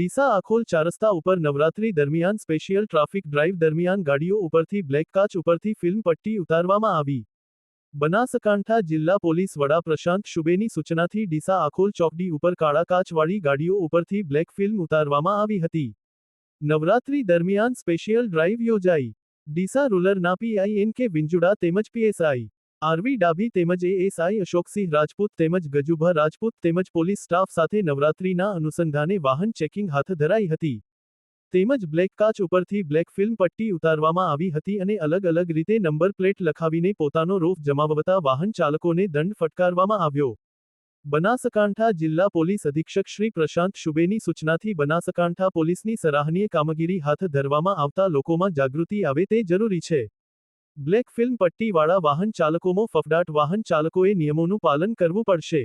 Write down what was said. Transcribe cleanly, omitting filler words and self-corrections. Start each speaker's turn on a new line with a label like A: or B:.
A: ડીસા આખોલ ચારસ્તા ઉપર નવરાત્રી દરમિયાન special traffic drive દરમિયાન ગાડીઓ ઉપરથી બ્લેક કાચ ઉપરથી ફિલ્મ પટ્ટી ઉતારવામાં આવી. બનાસકાંઠા જિલ્લા પોલીસ વડા પ્રશાંત શુબેની સૂચનાથી ડીસા આખોલ ચોકડી ઉપર કાળા કાચવાળી ગાડીઓ ઉપરથી બ્લેક ફિલ્મ ઉતારવામાં આવી હતી. નવરાત્રી દરમિયાન સ્પેશિયલ ડ્રાઇવ યોજાઈ. ડીસા રૂરલના પીઆઈ એન.કે. વિંજુડા તેમજ પીએસઆઈ આરવી ડાભી તેમજ એએસઆઈ અશોકસિંહ રાજપૂત તેમજ ગજુભા રાજપૂત તેમજ પોલીસ સ્ટાફ સાથે નવરાત્રીના અનુસંધાને વાહન ચેકિંગ હાથ ધરાઈ હતી. તેમજ બ્લેક કાચ ઉપરથી બ્લેક ફિલ્મ પટ્ટી ઉતારવામાં આવી હતી અને અલગ અલગ રીતે નંબર પ્લેટ લખાવીને પોતાનો રોફ જમાવતા વાહન ચાલકોને દંડ ફટકારવામાં આવ્યો. બનાસકાંઠા જિલ્લા પોલીસ અધિક્ષક શ્રી પ્રશાંત શુબેની સૂચનાથી બનાસકાંઠા પોલીસની સરાહનીય કામગીરી હાથ ધરવામાં આવતા લોકોમાં જાગૃતિ આવે તે જરૂરી છે. બ્લેક ફિલ્મ પટ્ટીવાળા વાહન ચાલકોમાં ફફડાટ વાહન ચાલકોએ નિયમોનું પાલન કરવું પડશે.